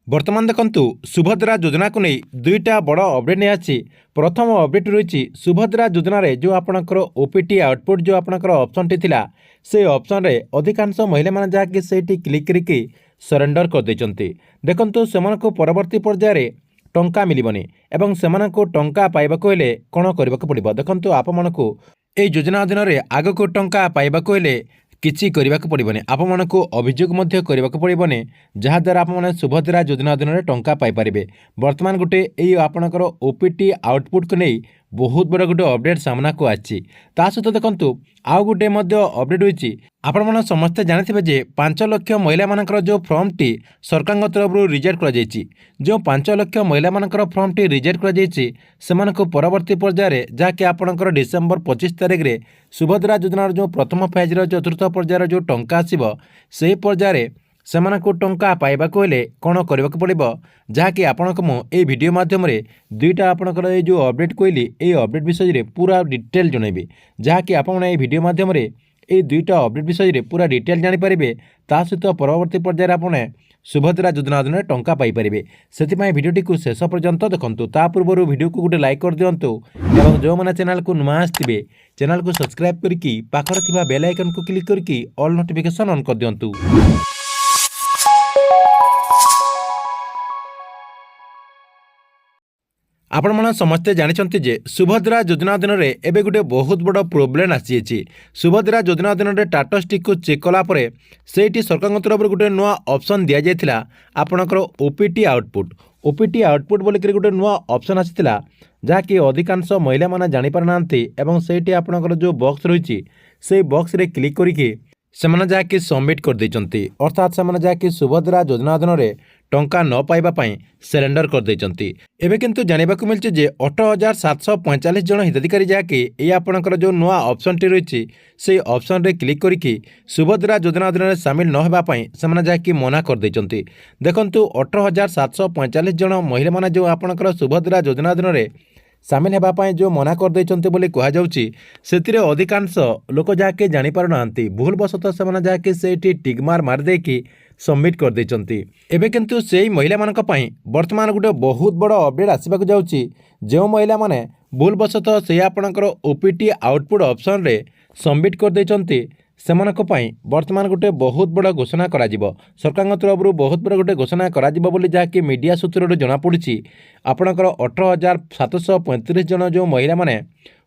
बर्तमान देखंतु सुभद्रा योजना को नहीं दुईटा बड़ अपडेट नहीं आछि। प्रथम अपडेट रही सुभद्रा योजना रे जो आपणकर ओपीटी आउटपुट जो आपणकर ऑप्शन टी थिला से ऑप्शन रे अधिकांश महिला माने जाके सेठी क्लिक करके सरेंडर कर दैचंती। देखंतु सेमानको परवर्ती पर्याय रे टंका मिलिबनी एवं सेमानको टंका पाइबाको हेले कोन करबाको पड़िबो। देखंतु आपमनको ए योजना अधीन रे आगको टंका पाइबाको हेले किछि करबाको पड़िबनी, आपमनको अभियोग मध्य करबाको पड़िबनी, जहा द्वारा आपमने सुभद्रा योजना अधीन रे टंका पाइ परिबे। वर्तमान गोटे एई आपणकर ओपीटी आउटपुट को नहीं बहुत बड़ गोटे अपडेट सामना को आछि। ता सहित देखंतु आउ गोटे मध्य अपडेट होइछि। आपण मन समस्ते जानिथिबे जे 5 लाख महिला मानकर जो फॉर्म टी सरकार तरफ रिजेक्ट करा जायछि। जो 5 लाख महिला मानकर फॉर्म टी रिजेक्ट करा जायछि सेमानको परवर्ती पर्याय रे जाके आपणकर डिसेंबर 25 तारिख रे सुभद्रा योजना जो प्रथम फेज रो चतुर्थ पर्यायर जो टंका आसीबो सेही पर्याय रे सेमानको टंका पाइबाको हेले कोन करबाको पड़िबो, जहाँकि आपणक मु ए वीडियो माध्यम रे दुईटा आपणकर ए जो अपडेट कहली ए अपडेट विषय रे पूरा डिटेल जणैबे, जहाँकि आपण ए वीडियो माध्यम रे ए दुईटा अपडेट विषय रे पूरा डिटेल जानि परिबे। ता सहित परवर्ती पर्याय आपण सुभद्रा योजना अधीन टंका पाई परिबे। सेतिपय वीडियोटी को शेष पर्यंत देखंतु। ता पूर्व वीडियो को गोटे लाइक कर दियंतु एवं जो माने चैनल को नुआ आस्थिबे चैनल को सब्सक्राइब करके पाखर थिबा बेल आइकन को क्लिक करके ऑल नोटिफिकेशन ऑन कर दियंतु। आपण मन समस्ते जानिछंती जे सुभद्रा योजना अधीन रे एबे गुटे बहुत बड़ प्रोब्लेम आसी। सुभद्रा योजना अधीन रे टाटस टी को चेक कला परे सेठी सरकार तरफ गुटे नुआ ऑप्शन दिया जायतिला आपणकर ओपीटी आउटपुट बोली करी गुटे नुआ ऑप्शन आसीतिला, जहाँकि अधिकांश महिला माने जानि पार नांती एवं सेठी आपणकर जो बॉक्स रहिछि से बॉक्स रे क्लिक करिके सेमाने जाके सबमिट कर दैचंती। अर्थात सेमाने जाके सुभद्रा योजना अधीन रे टंका न पाइबा पई सरेंडर कर दैचंती। एबे किंतु जानिबा को मिलछि जे 8745 जन हिताधिकारी जाके ए आपणकर जो नुआ ऑप्शन टी रहिछि से ऑप्शन रे क्लिक करिके सुभद्रा योजना अधीन रे शामिल न हेबा पई सेमाने जाके मना कर दैचंती। देखंतु 18745 जन महिला माने जो आपणकर सुभद्रा योजना अधीन रे सामिल हेबा पाए जो मना कर दैचंती बोली कहा जाउची, सेतिरे अधिकांश लोक जाके जानि पार नांती भूल बसत सेमाने जाके सेठी टिकमार मार देकी सबमिट कर दैचंती। एबे किंतु सेही महिला मानक पई वर्तमान गुटे बहुत बड़ अपडेट आसीबा को जाउची। जो महिला माने भूल बसत से आपणकर ओपीटी आउटपुट ऑप्शन रे सबमिट कर दैचंती सेमानक पई वर्तमान गोटे बहुत बड़ घोषणा करा जिवो। सरकार तरफ बहुत बड़ गोटे घोषणा करा जिवो बोली जहाँकि मीडिया सूत्र जना पड़ी। आपणकर 18735 जन जो महिला माने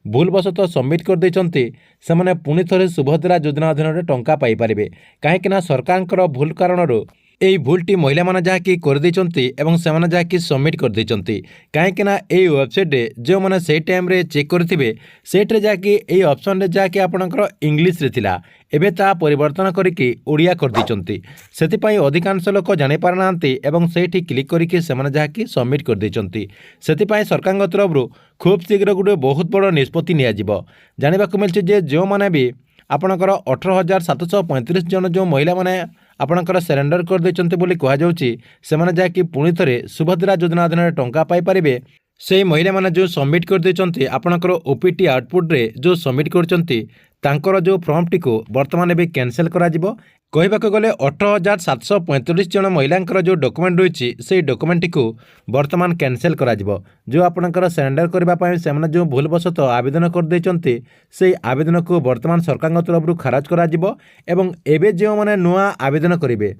भूल बसत सबमिट कर दैचंती सेमाने पुनि थरे सुभद्रा योजना अधीन रे टंका पाई परिबे। काहेकि ना सरकारकर भूल कारणरो एई भूलटी महिला माने जाकी कर दैचंती एवं सेमाने जाकी सबमिट कर दैचंती। काहेकि ना एई वेबसाइट रे जो माने सेई टाइम रे चेक करथिबे सेट्रे जाकी एई ऑप्शन रे जाकी आपणकर इंग्लिश रे थिला एबे ता परिवर्तन करिके ओडिया कर दैचंती। सेति पई अधिकांश लोक जानि पार नांती एवं सेठी क्लिक करिके सेमाने जाकी सबमिट कर दैचंती। सेति पई सरकार तरफ खूब शीघ्र गुटे बहुत बड़ निष्पत्ति निया जिवो। जानिबा को मिलछि जे जो माने भी आपणकर 18735 जन जो महिला माने आपणकर सरेंडर कर दैचंती बोली कहा जाउची सेमाने जाकी पुनि थरे सुभद्रा योजना अधीन रे टंका पाई परिबे। से महिला माने जो सबमिट कर दैचंती आपणकर ओपीटी आउटपुट रे जो सबमिट करचंती तांकर जो फॉर्म टी को वर्तमान एबे कैंसिल करा जिवो। कहबाक गले 18735 जन महिलांकर जो डॉक्यूमेंट रही से डॉक्यूमेंट टी को वर्तमान कैंसिल करा जिवो। जो आपणकर सरेंडर करबा पई सेमाने जो भूलवशत आवेदन कर दैचंती से आवेदन को वर्तमान सरकार तरफ खारज करा जिवो एवं एबे जो माने नुआ आवेदन करिवे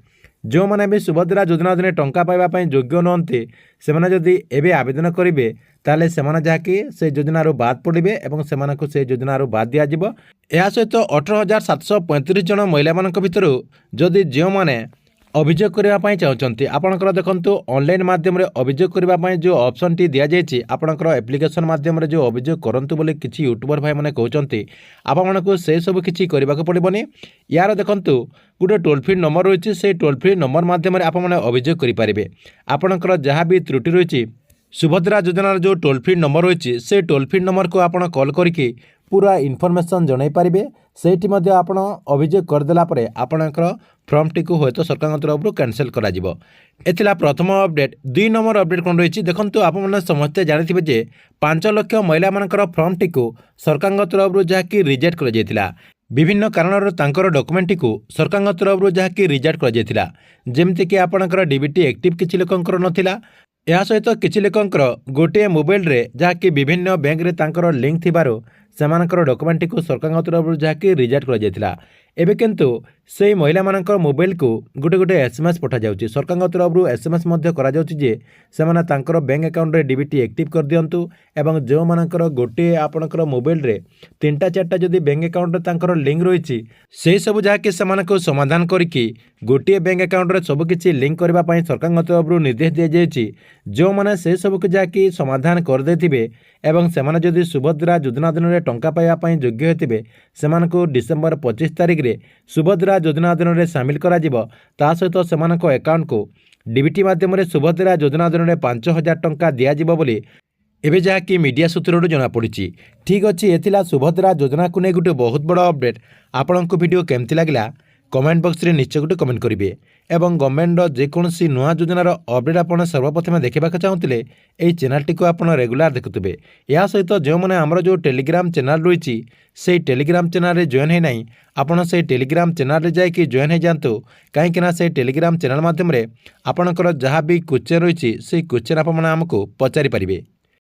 जो माने भी सुभद्रा योजना अधीन टंका पाइबा पई योग्य नहंती सेमाने जदि एबे आवेदन करिवे ताले सेमाने जाकी से योजना रो बाद पड़िबे एवं सेमानकु से योजना रो बाद दिया जिवो। एहा सहित 18735 जन महिला मानक भितरु जदि जो माने अभियोग करबा पई चाहचंती आपणकर देखंतु ऑनलाइन माध्यम रे अभियोग करबा पई जो ऑप्शन टी दिया जायछि आपणकर एप्लिकेशन माध्यम रे जो अभियोग करंतु बोले किछि यूट्यूबर भाई माने कहउचंती आपमनकु से सब किछि करबाक पड़िबनी। यार देखंतु गुटे टोल फ्री नंबर रहिछि से टोल फ्री नंबर माध्यम रे आपमने अभियोग करि परिबे। आपणकर जहाँ भी त्रुटि रहिछि सुभद्रा योजनार जो टोल फ्री नंबर रही से टोल फ्री नंबर को आप कॉल करके पूरा इनफॉरमेशन जन पारे सेठी मध्य आपण अभियोग करदेला परे आपणकर फॉर्म टी को होय सरकार तरफ कैंसिल करा जिवो। एथिला प्रथम अपडेट। 2 नंबर अपडेट कौन रही देखंतु आप समस्ते जानिथिबे जे 5 लाख महिला मानकर फॉर्म टी को सरकार तरफ जहाँकि रिजेक्ट कर जायतिला ବିଭିନ୍ନ କାରଣରୁ ତାଙ୍କର ଡକୁମେଣ୍ଟଟିକୁ ସରକାରଙ୍କ ତରଫରୁ ଯାହାକି ରିଜେକ୍ଟ କରାଯାଇଥିଲା। ଯେମିତିକି ଆପଣଙ୍କର ଡିବିଟି ଆକ୍ଟିଭ୍ କିଛି ଲୋକଙ୍କର ନଥିଲା। ଏହା ସହିତ କିଛି ଲୋକଙ୍କର ଗୋଟିଏ ମୋବାଇଲରେ ଯାହାକି ବିଭିନ୍ନ ବ୍ୟାଙ୍କରେ ତାଙ୍କର ଲିଙ୍କ୍ ଥିବାରୁ ସେମାନଙ୍କର ଡକୁମେଣ୍ଟଟିକୁ ସରକାରଙ୍କ ତରଫରୁ ଯାହାକି ରିଜେକ୍ଟ କରାଯାଇଥିଲା। ଏବେ କିନ୍ତୁ ସେହି ମହିଳାମାନଙ୍କର ମୋବାଇଲକୁ ଗୋଟେ SMS ପଠାଯାଉଛି। ସରକାରଙ୍କ ତରଫରୁ SMS ମଧ୍ୟ କରାଯାଉଛି ଯେ ସେମାନେ ତାଙ୍କର ବ୍ୟାଙ୍କ ଆକାଉଣ୍ଟରେ ଡିବିଟି ଆକ୍ଟିଭ୍ କରିଦିଅନ୍ତୁ ଏବଂ ଯେଉଁମାନଙ୍କର ଗୋଟିଏ ଆପଣଙ୍କର ମୋବାଇଲରେ 3ଟା 4ଟା ଯଦି ବ୍ୟାଙ୍କ ଆକାଉଣ୍ଟରେ ତାଙ୍କର ଲିଙ୍କ୍ ରହିଛି ସେହିସବୁ ଯାହାକି ସେମାନଙ୍କୁ ସମାଧାନ କରିକି ଗୋଟିଏ ବ୍ୟାଙ୍କ ଆକାଉଣ୍ଟରେ ସବୁକିଛି ଲିଙ୍କ୍ କରିବା ପାଇଁ ସରକାରଙ୍କ ତରଫରୁ ନିର୍ଦ୍ଦେଶ ଦିଆଯାଇଛି। ଯେଉଁମାନେ ସେସବୁକୁ ଯାହାକି ସମାଧାନ କରିଦେଇଥିବେ ଏବଂ ସେମାନେ ଯଦି ସୁଭଦ୍ରା ଯୋଜନା ଅଧୀନରେ ଟଙ୍କା ପାଇବା ପାଇଁ ଯୋଗ୍ୟ ହୋଇଥିବେ ସେମାନଙ୍କୁ ଡିସେମ୍ବର 25 ତାରିଖରେ ସୁଭଦ୍ରା ଯୋଜନା ଅଧୀନରେ ସାମିଲ କରାଯିବ। ତା ସହିତ ସେମାନଙ୍କ ଆକାଉଣ୍ଟକୁ ଡିବିଟି ମାଧ୍ୟମରେ ସୁଭଦ୍ରା ଯୋଜନା ଅଧୀନରେ 5,000 ଟଙ୍କା ଦିଆଯିବ ବୋଲି ଏବେ ଯାହାକି ମିଡ଼ିଆ ସୂତ୍ରରୁ ଜଣାପଡ଼ିଛି। ଠିକ୍ ଅଛି, ଏଥିଲା ସୁଭଦ୍ରା ଯୋଜନାକୁ ନେଇ ଗୋଟେ ବହୁତ ବଡ଼ ଅପଡେଟ୍। ଆପଣଙ୍କୁ ଭିଡ଼ିଓ କେମିତି ଲାଗିଲା କମେଣ୍ଟ ବକ୍ସରେ ନିଶ୍ଚୟ ଗୋଟେ କମେଣ୍ଟ କରିବେ ଏବଂ ଗଭର୍ଣ୍ଣମେଣ୍ଟର ଯେକୌଣସି ନୂଆ ଯୋଜନାର ଅପଡେଟ୍ ଆପଣ ସର୍ବପ୍ରଥମେ ଦେଖିବାକୁ ଚାହୁଁଥିଲେ ଏହି ଚ୍ୟାନେଲଟିକୁ ଆପଣ ରେଗୁଲାର ଦେଖୁଥିବେ। ଏହା ସହିତ ଯେଉଁମାନେ ଆମର ଯେଉଁ ଟେଲିଗ୍ରାମ ଚ୍ୟାନେଲ ରହିଛି ସେହି ଟେଲିଗ୍ରାମ ଚ୍ୟାନେଲରେ ଜଏନ୍ ହୋଇନାହିଁ ଆପଣ ସେହି ଟେଲିଗ୍ରାମ ଚ୍ୟାନେଲରେ ଯାଇକି ଜଏନ୍ ହୋଇଯାଆନ୍ତୁ। କାହିଁକିନା ସେହି ଟେଲିଗ୍ରାମ ଚ୍ୟାନେଲ ମାଧ୍ୟମରେ ଆପଣଙ୍କର ଯାହା ବି କ୍ୱେଶ୍ଚନ୍ ରହିଛି ସେହି କ୍ୱେଶ୍ଚନ୍ ଆପଣମାନେ ଆମକୁ ପଚାରିପାରିବେ।